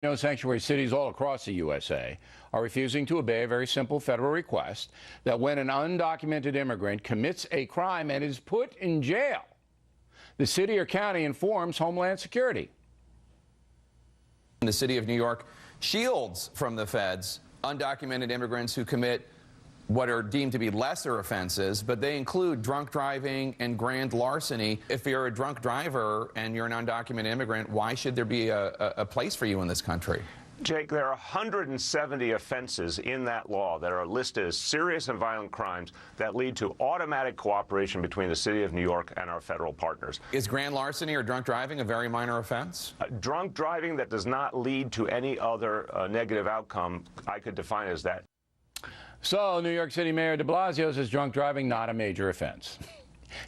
Sanctuary cities all across the USA are refusing to obey a very simple federal request that when an undocumented immigrant commits a crime and is put in jail, the city or county informs Homeland Security. The city of New York shields from the feds undocumented immigrants who commit what are deemed to be lesser offenses, but they include drunk driving and grand larceny. If you're a drunk driver and you're an undocumented immigrant, why should there be a place for you in this country? Jake, there are 170 offenses in that law that are listed as serious and violent crimes that lead to automatic cooperation between the city of New York and our federal partners. Is grand larceny or drunk driving a very minor offense? Drunk driving that does not lead to any other negative outcome, I could define as that. So, New York City Mayor de Blasio says drunk driving not a major offense.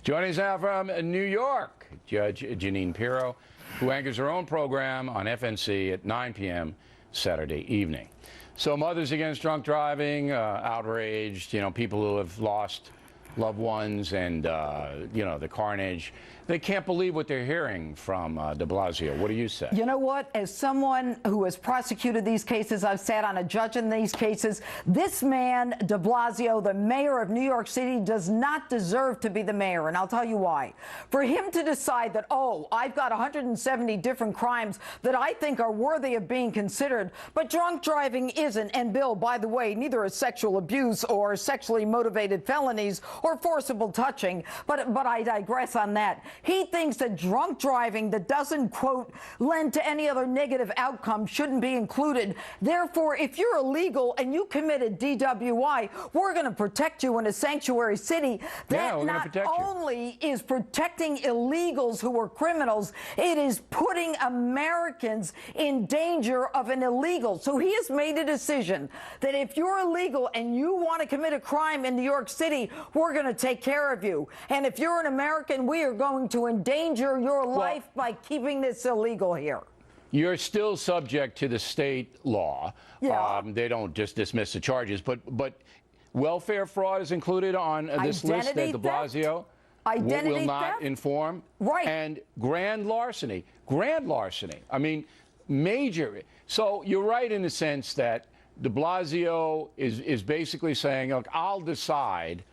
Joining us now from New York, Judge Jeanine Pirro, who anchors her own program on FNC at 9 p.m. Saturday evening. So, Mothers Against Drunk Driving, outraged, people who have lost loved ones and, the carnage. They can't believe what they're hearing from de Blasio. What do you say? You know what? As someone who has prosecuted these cases, I've sat on a judge in these cases. This man, de Blasio, the mayor of New York City, does not deserve to be the mayor. And I'll tell you why. For him to decide that, oh, I've got 170 different crimes that I think are worthy of being considered, but drunk driving isn't. And Bill, by the way, neither is sexual abuse or sexually motivated felonies or forcible touching. But I digress on that. He thinks that drunk driving that doesn't, quote, lend to any other negative outcome shouldn't be included. Therefore, if you're illegal and you committed DWI, we're going to protect you in a sanctuary city. That not only is protecting illegals who are criminals, it is putting Americans in danger of an illegal. So he has made a decision that if you're illegal and you want to commit a crime in New York City, we're going to take care of you. And if you're an American, we are going to endanger your life by keeping this illegal here. You're still subject to the state law. Yeah. They don't just dismiss the charges, but welfare fraud is included on this list that de Blasio will not inform. Right. And grand larceny. I mean, major. So you're right in the sense that de Blasio is basically saying, look, I'll decide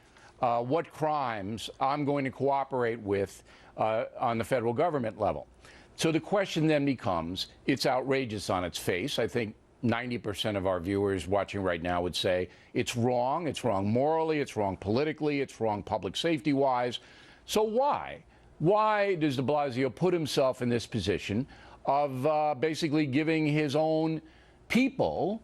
what crimes I'm going to cooperate with on the federal government level. So the question then becomes, it's outrageous on its face. I think 90% of our viewers watching right now would say it's wrong. It's wrong morally. It's wrong politically. It's wrong public safety-wise. So why? Why does de Blasio put himself in this position of basically giving his own people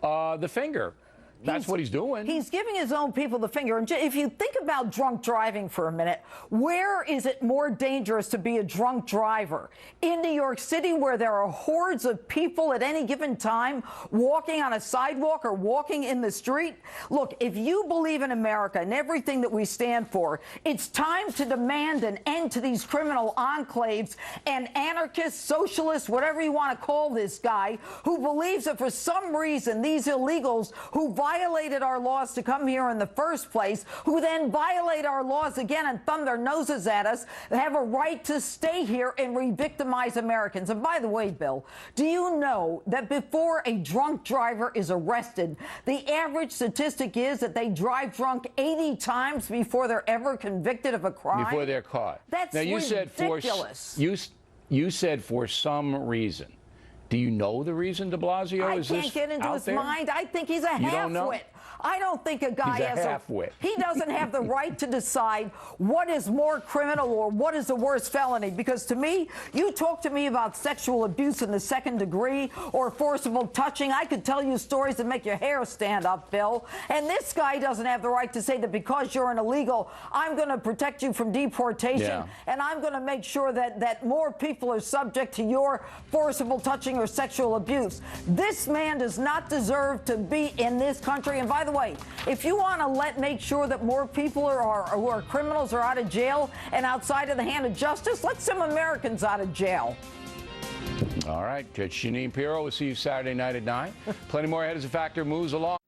the finger? That's what he's doing. He's giving his own people the finger. And if you think about drunk driving for a minute, where is it more dangerous to be a drunk driver? In New York City, where there are hordes of people at any given time walking on a sidewalk or walking in the street? Look, if you believe in America and everything that we stand for, it's time to demand an end to these criminal enclaves and anarchists, socialists, whatever you want to call this guy, who believes that for some reason these illegals who violated our laws to come here in the first place, who then violate our laws again and thumb their noses at us, have a right to stay here and re-victimize Americans. And by the way, Bill, do you know that before a drunk driver is arrested, the average statistic is that they drive drunk 80 times before they're ever convicted of a crime? Before they're caught. That's now, you ridiculous. You said for some reason. Do you know the reason de Blasio is this I can't get into his mind. I think he's a half-wit. I don't think a guy has half-wit. He doesn't have the right to decide what is more criminal or what is the worst felony. Because to me, you talk to me about sexual abuse in the second degree or forcible touching, I could tell you stories that make your hair stand up, Bill. And this guy doesn't have the right to say that because you're an illegal, I'm going to protect you from deportation, and I'm going to make sure that more people are subject to your forcible touching or sexual abuse. This man does not deserve to be in this country. And by the way, if you want to make sure that more people who are criminals are out of jail and outside of the hand of justice, let some Americans out of jail. All right, Judge Jeanine Pirro, we'll see you Saturday night at 9. Plenty more ahead as the Factor moves along.